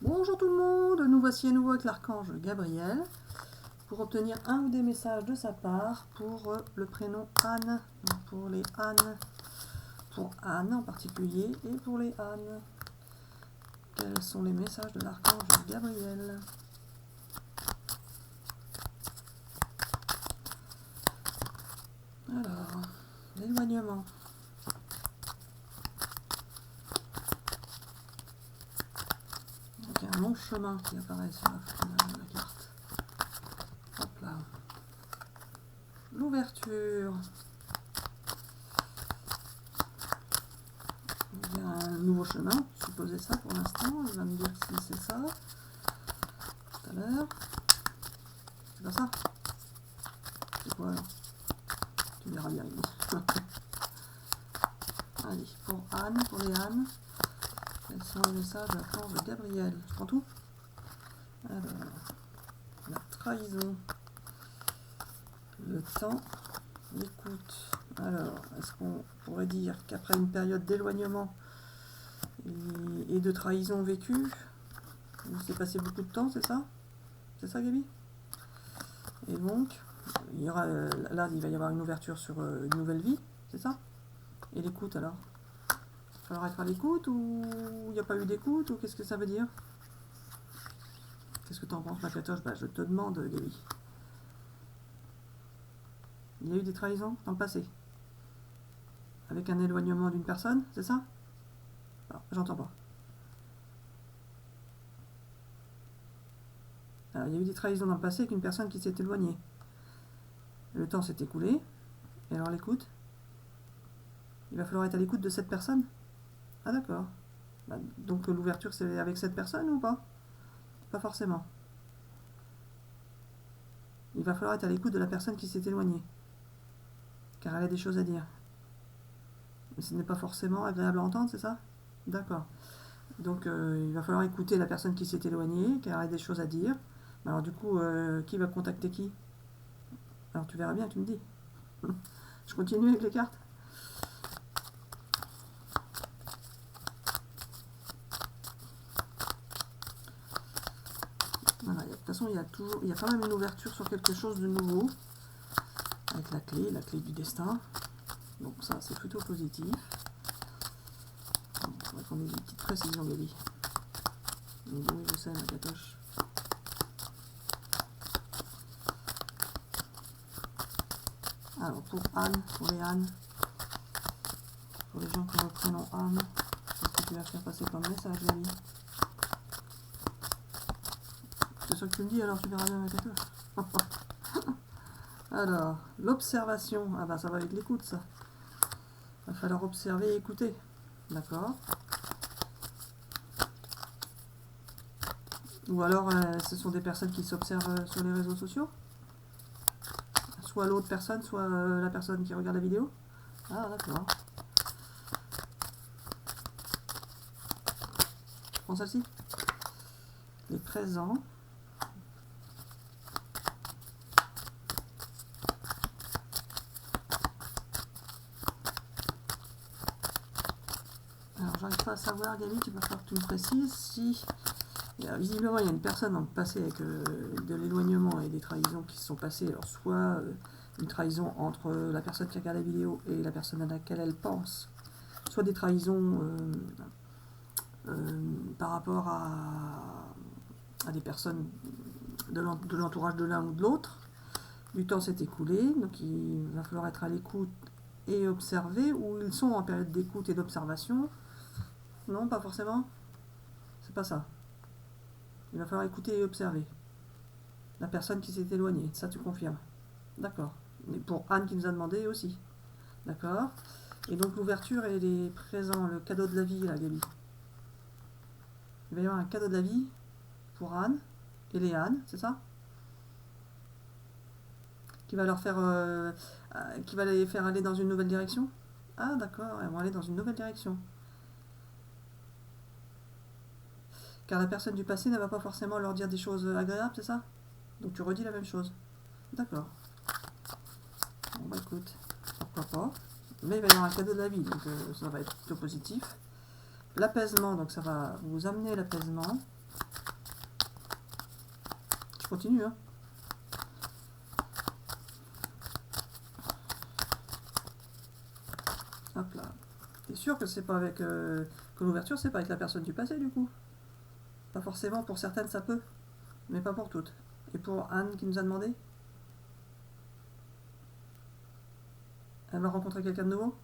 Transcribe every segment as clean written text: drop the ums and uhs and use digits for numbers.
Bonjour tout le monde, nous voici à nouveau avec l'archange Gabriel pour obtenir un ou des messages de sa part pour le prénom Anne, pour les Anne, pour Anne en particulier et pour les Anne. Quels sont les messages de l'archange Gabriel? Alors, l'éloignement. Donc il y a un long chemin qui apparaît sur la carte. Hop là. L'ouverture. Il y a un nouveau chemin, supposez ça pour l'instant, il va me dire si c'est ça. Tout à l'heure. C'est pas ça? C'est quoi alors? Tu verras bien. Allez, pour Anne, pour les Anne, quels sont les messages de l'archange de Gabriel? Je prends tout. Alors, la trahison, le temps, l'écoute. Alors, est-ce qu'on pourrait dire qu'après une période d'éloignement et de trahison vécue, il s'est passé beaucoup de temps, c'est ça? C'est ça, Gabi? Et donc, il y aura, là, il va y avoir une ouverture sur une nouvelle vie, c'est ça? Et l'écoute, alors? Il va falloir être à l'écoute ou il n'y a pas eu d'écoute ou qu'est-ce que ça veut dire? Qu'est-ce que tu en penses, ma catoche? Bah, je te demande, Gabi. Il y a eu des trahisons dans le passé? Avec un éloignement d'une personne, c'est ça? Alors, j'entends pas. Alors, il y a eu des trahisons dans le passé avec une personne qui s'est éloignée. Le temps s'est écoulé. Et alors l'écoute? Il va falloir être à l'écoute de cette personne? Ah d'accord. Bah, donc l'ouverture c'est avec cette personne ou pas? Pas forcément. Il va falloir être à l'écoute de la personne qui s'est éloignée. Car elle a des choses à dire. Mais ce n'est pas forcément agréable à entendre, c'est ça? D'accord. Donc il va falloir écouter la personne qui s'est éloignée, car elle a des choses à dire. Alors du coup, qui va contacter qui? Alors tu verras bien, tu me dis. Je continue avec les cartes. Voilà, de toute façon, il y a quand même une ouverture sur quelque chose de nouveau. Avec la clé du destin. Donc ça, c'est plutôt positif. On va prendre une petite précision, Gabi. Oui, je sais, ma catoche. Alors, pour Anne, pour les Anne, pour les gens qui ont le prénom Anne, qu'est-ce que tu vas faire passer comme message, Gabi? C'est ça que tu me dis, alors tu verras bien ma catoche. Alors, l'observation. Ah bah ça va avec l'écoute, ça. Il va falloir observer et écouter. D'accord. Ou alors, ce sont des personnes qui s'observent sur les réseaux sociaux. Soit l'autre personne, soit la personne qui regarde la vidéo. Ah, d'accord. Je prends celle-ci. Les présents. Alors, j'arrive pas à savoir, Gabi, il va falloir que tu me précises si... visiblement, il y a une personne dans le passé avec de l'éloignement et des trahisons qui se sont passées. Alors, soit une trahison entre la personne qui regarde la vidéo et la personne à laquelle elle pense, soit des trahisons par rapport à des personnes de l'entourage de l'un ou de l'autre. Du temps s'est écoulé, donc il va falloir être à l'écoute et observer, ou ils sont en période d'écoute et d'observation. Non, pas forcément. C'est pas ça. Il va falloir écouter et observer la personne qui s'est éloignée. Ça, tu confirmes? D'accord. Et pour Anne qui nous a demandé aussi. D'accord. Et donc l'ouverture et les présents, le cadeau de la vie, là, Gabi. Il va y avoir un cadeau de la vie pour Anne et les Anne, c'est ça? Qui va leur faire, qui va les faire aller dans une nouvelle direction? Ah, d'accord. Elles vont aller dans une nouvelle direction. Car la personne du passé ne va pas forcément leur dire des choses agréables, c'est ça? Donc tu redis la même chose. D'accord. Bon bah écoute, pourquoi pas. Mais il va y avoir un cadeau de la vie, donc ça va être plutôt positif. L'apaisement, donc ça va vous amener l'apaisement. continue, hein. Hop là. T'es sûr que c'est pas avec... que l'ouverture, c'est pas avec la personne du passé, du coup? Pas forcément, pour certaines, ça peut. Mais pas pour toutes. Et pour Anne qui nous a demandé? Elle va rencontrer quelqu'un de nouveau?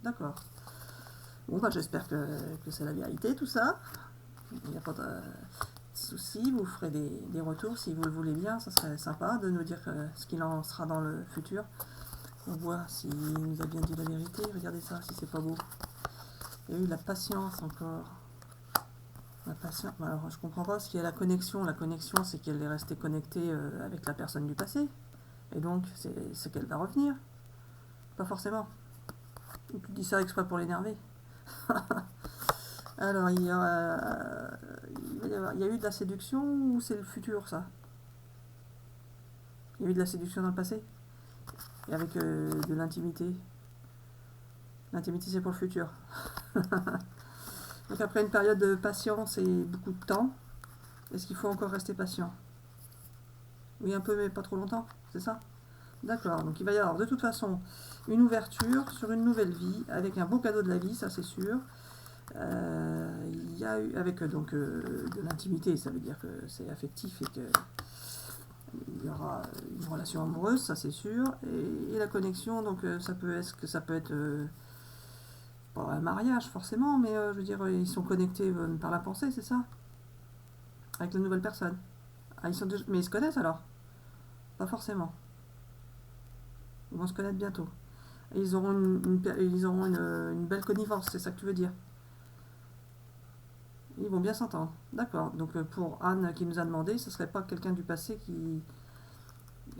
D'accord. Bon, bah j'espère que c'est la vérité, tout ça. Il n'y a pas de souci. Vous ferez des retours si vous le voulez bien. Ça serait sympa de nous dire ce qu'il en sera dans le futur. On voit s'il nous a bien dit la vérité. Regardez ça, si c'est pas beau. Il y a eu la patience encore. La patience. Alors, je comprends pas ce qu'il y a la connexion. La connexion, c'est qu'elle est restée connectée avec la personne du passé. Et donc, c'est qu'elle va revenir. Pas forcément. Ou tu dis ça exprès pour l'énerver. Alors, il y a eu de la séduction ou c'est le futur, ça? Il y a eu de la séduction dans le passé? Et avec de l'intimité? L'intimité, c'est pour le futur. Donc, après une période de patience et beaucoup de temps, est-ce qu'il faut encore rester patient? Oui, un peu, mais pas trop longtemps, c'est ça? D'accord, donc il va y avoir de toute façon une ouverture sur une nouvelle vie, avec un beau cadeau de la vie, ça c'est sûr. Il y a eu, avec de l'intimité, ça veut dire que c'est affectif et qu'il y aura une relation amoureuse, ça c'est sûr. Et la connexion, donc ça peut être pas un mariage forcément, mais je veux dire, ils sont connectés par la pensée, c'est ça? Avec la nouvelle personne. Ah, mais ils se connaissent alors? Pas forcément. Ils vont se connaître bientôt. Et ils auront une belle connivence, c'est ça que tu veux dire? Ils vont bien s'entendre. D'accord. Donc pour Anne qui nous a demandé, ce serait pas quelqu'un du passé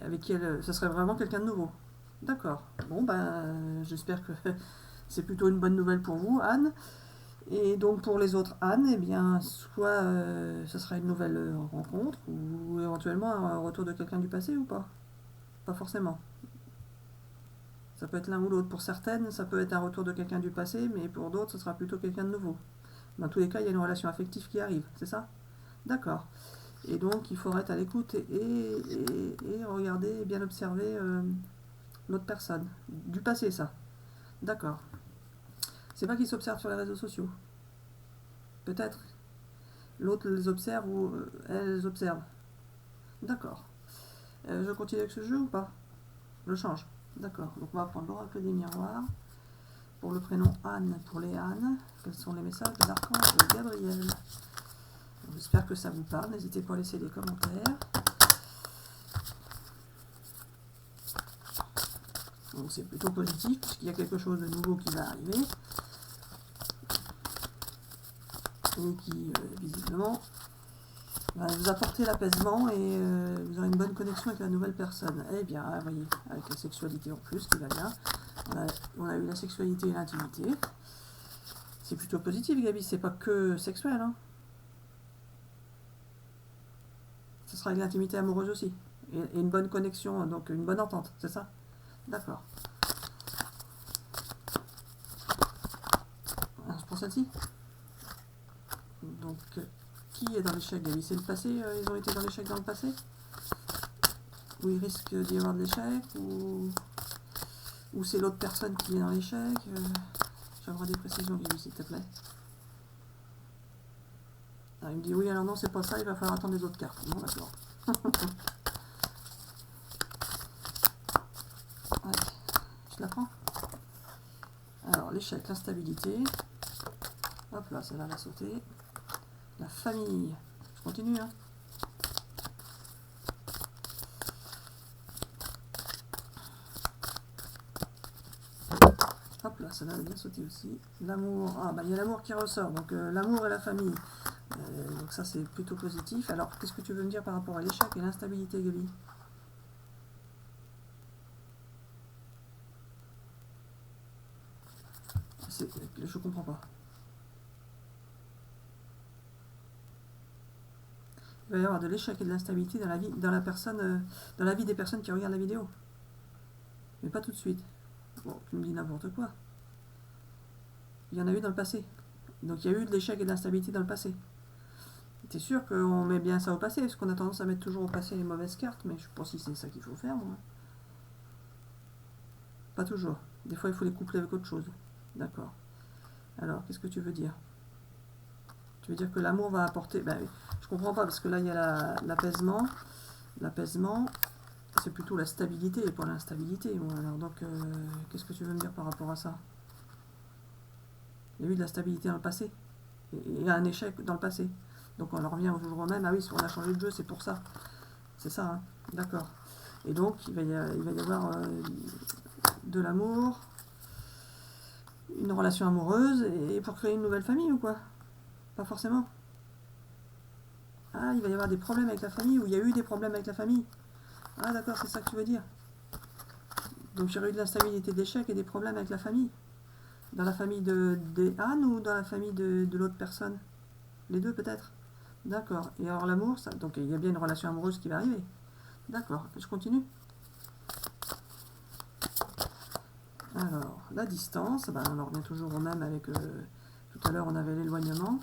avec qui ce serait vraiment quelqu'un de nouveau. D'accord. Bon ben j'espère que c'est plutôt une bonne nouvelle pour vous, Anne. Et donc pour les autres Anne, eh bien soit ce sera une nouvelle rencontre ou éventuellement un retour de quelqu'un du passé ou pas. Pas forcément. Ça peut être l'un ou l'autre. Pour certaines, ça peut être un retour de quelqu'un du passé, mais pour d'autres, ce sera plutôt quelqu'un de nouveau. Dans tous les cas, il y a une relation affective qui arrive, c'est ça? D'accord. Et donc, il faudra être à l'écoute et regarder, bien observer l'autre personne. Du passé, ça. D'accord. C'est pas qu'ils s'observent sur les réseaux sociaux. Peut-être. L'autre les observe ou elle les observe. D'accord. Je continue avec ce jeu ou pas? Je change. D'accord. Donc, on va prendre l'oracle des miroirs. Pour le prénom Anne, pour les Anne, quels sont les messages de l'archange Gabriel? J'espère que ça vous parle. N'hésitez pas à laisser des commentaires. Donc c'est plutôt positif puisqu'il y a quelque chose de nouveau qui va arriver et qui visiblement va vous apporter l'apaisement et vous aurez une bonne connexion avec la nouvelle personne. Eh bien, vous voyez, avec la sexualité en plus qui va bien. On a eu la sexualité et l'intimité. C'est plutôt positif, Gabi, c'est pas que sexuel. Hein. Ce sera avec l'intimité amoureuse aussi. Et une bonne connexion, donc une bonne entente, c'est ça? D'accord. C'est pour celle-ci. Donc, qui est dans l'échec, Gabi? C'est le passé? Ils ont été dans l'échec dans le passé? Ou il risque d'y avoir de l'échec? Ou c'est l'autre personne qui est dans l'échec? J'aimerais des précisions, Gabi, s'il te plaît. Ah, il me dit oui, alors non, c'est pas ça, il va falloir attendre les autres cartes. Bon, d'accord. Ouais, je la prends. Alors, l'échec, l'instabilité. Hop là, celle-là va sauter. La famille. Je continue, hein. Hop là, celle-là va bien sauter aussi. L'amour. Ah, bah il y a l'amour qui ressort. Donc, l'amour et la famille. Donc ça, c'est plutôt positif. Alors, qu'est-ce que tu veux me dire par rapport à l'échec et l'instabilité, Gabi? Je comprends pas. Il va y avoir de l'échec et de l'instabilité dans la vie, dans la vie des personnes qui regardent la vidéo. Mais pas tout de suite. Bon, tu me dis n'importe quoi. Il y en a eu dans le passé. Donc il y a eu de l'échec et de l'instabilité dans le passé. t'es sûr qu'on met bien ça au passé? Parce qu'on a tendance à mettre toujours au passé les mauvaises cartes, mais je pense que c'est ça qu'il faut faire, moi. Pas toujours. Des fois, il faut les coupler avec autre chose. D'accord. Alors, qu'est-ce que tu veux dire? Tu veux dire que l'amour va apporter... Ben, je comprends pas, parce que là, il y a l'apaisement. L'apaisement, c'est plutôt la stabilité et pas l'instabilité. Bon, alors, donc, qu'est-ce que tu veux me dire par rapport à ça? Il y a eu de la stabilité dans le passé. Et un échec dans le passé. Donc, on en revient au jour même. Ah oui, si on a changé de jeu, c'est pour ça. C'est ça, hein. D'accord. Et donc, il va y avoir de l'amour, une relation amoureuse, et pour créer une nouvelle famille ou quoi? Pas forcément. Ah, il va y avoir des problèmes avec la famille, ou il y a eu des problèmes avec la famille. Ah d'accord, c'est ça que tu veux dire. Donc j'ai eu de l'instabilité, d'échec et des problèmes avec la famille. Dans la famille de Anne ou dans la famille de l'autre personne? Les deux peut-être. D'accord. Et alors l'amour, ça, donc il y a bien une relation amoureuse qui va arriver. D'accord, je continue. Alors, la distance, ben, on en revient toujours au même avec... tout à l'heure, on avait l'éloignement.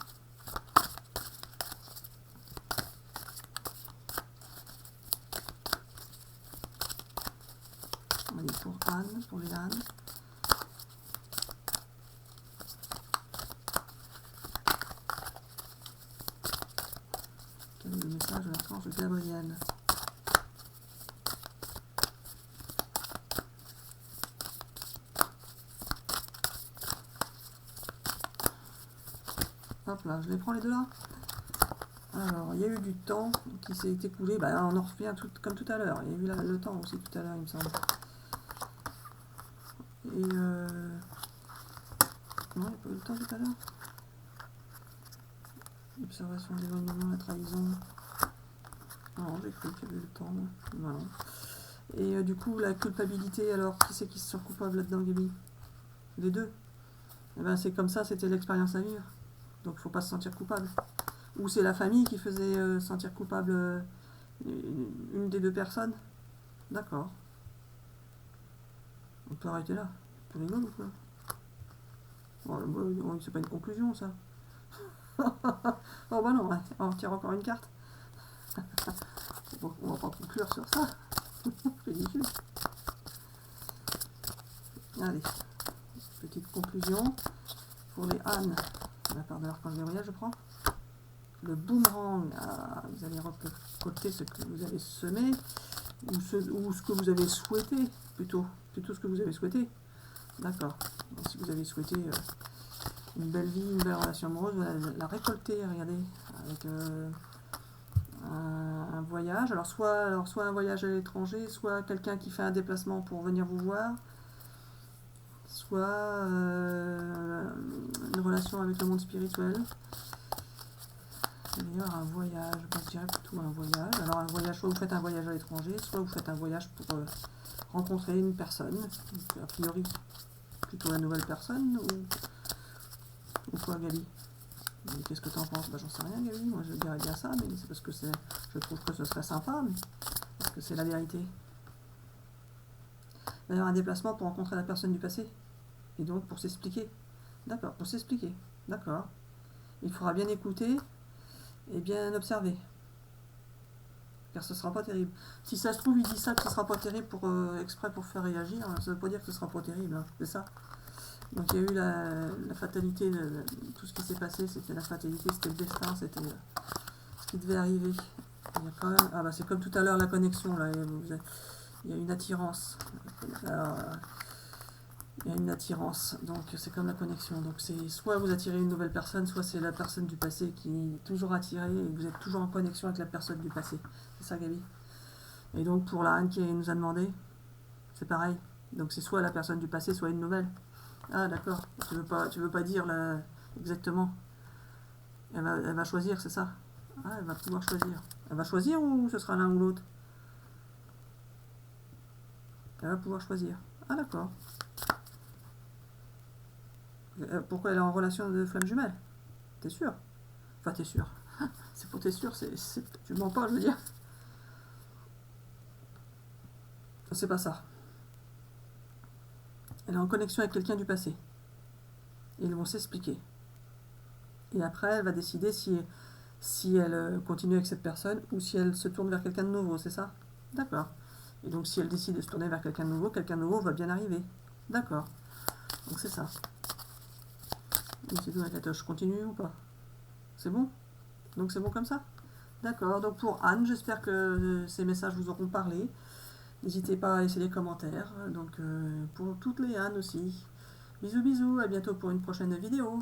Allez, pour Anne, pour les Anne. Quel est le message de l'archange Gabriel? Hop là, je les prends les deux là. Alors, il y a eu du temps qui s'est écoulé. Bah, on en revient comme tout à l'heure. Il y a eu le temps aussi tout à l'heure, il me semble. Et non, il n'y a pas eu le temps tout à l'heure. L'observation, l'éloignement, la trahison. Non, j'ai cru qu'il y avait eu le temps. Non. Et du coup, la culpabilité, alors, qui c'est qui se sent coupable là-dedans, Gaby? Les deux. Et ben, c'est comme ça, c'était l'expérience à vivre. Donc, il ne faut pas se sentir coupable. Ou c'est la famille qui faisait sentir coupable une des deux personnes. D'accord. On peut arrêter là. Tu rigoles ou quoi? Bon, c'est pas une conclusion, ça. Oh bah non, ouais. On tire encore une carte. Bon, on va pas conclure sur ça. C'est ridicule. Allez, petite conclusion. Pour les ânes, de la part de l'archange Gabriel, je prends. Le boomerang, vous allez récolter ce que vous avez semé, ou ce que vous avez souhaité, plutôt ce que vous avez souhaité. D'accord. Si vous avez souhaité une belle vie, une belle relation amoureuse, vous allez la récolter, regardez, avec un voyage. Alors soit un voyage à l'étranger, soit quelqu'un qui fait un déplacement pour venir vous voir, soit une relation avec le monde spirituel. D'ailleurs, un voyage, je dirais plutôt un voyage. Alors un voyage, soit vous faites un voyage à l'étranger, soit vous faites un voyage pour rencontrer une personne, donc, a priori plutôt la nouvelle personne, ou quoi, Gaby? Qu'est-ce que tu en penses? Bah, j'en sais rien, Gaby, moi je dirais bien ça, mais c'est parce que je trouve que ce serait sympa, mais parce que c'est la vérité. D'ailleurs, un déplacement pour rencontrer la personne du passé, et donc pour s'expliquer. D'accord, pour s'expliquer, d'accord. Il faudra bien écouter et bien observer, car ce sera pas terrible. Si ça se trouve, il dit ça que ce sera pas terrible exprès pour faire réagir, hein. Ça veut pas dire que ce sera pas terrible, hein. C'est ça. Donc il y a eu la fatalité, tout ce qui s'est passé, c'était la fatalité, c'était le destin, c'était ce qui devait arriver. Il y a quand même, ah bah c'est comme tout à l'heure la connexion là, il y a une attirance. Alors, il y a une attirance, donc c'est comme la connexion. Donc c'est soit vous attirez une nouvelle personne, soit c'est la personne du passé qui est toujours attirée et vous êtes toujours en connexion avec la personne du passé. C'est ça, Gaby. Et donc pour la Anne qui nous a demandé, c'est pareil. Donc c'est soit la personne du passé, soit une nouvelle. Ah d'accord. Tu veux pas dire là, exactement. Elle va choisir, c'est ça. Ah, elle va pouvoir choisir. Elle va choisir ou ce sera l'un ou l'autre? Elle va pouvoir choisir. Ah d'accord. Pourquoi elle est en relation de flamme jumelle? T'es sûr? Enfin, t'es sûr. C'est pour t'es sûr, tu mens pas, je veux dire. C'est pas ça. Elle est en connexion avec quelqu'un du passé. Et ils vont s'expliquer. Et après, elle va décider si si elle continue avec cette personne ou si elle se tourne vers quelqu'un de nouveau, c'est ça? D'accord. Et donc si elle décide de se tourner vers quelqu'un de nouveau va bien arriver. D'accord. Donc c'est ça. Et c'est tout avec la toche. Je continue ou pas? C'est bon? Donc c'est bon comme ça? D'accord. Donc pour Anne, j'espère que ces messages vous auront parlé. N'hésitez pas à laisser les commentaires. Donc pour toutes les Anne aussi. Bisous bisous, à bientôt pour une prochaine vidéo.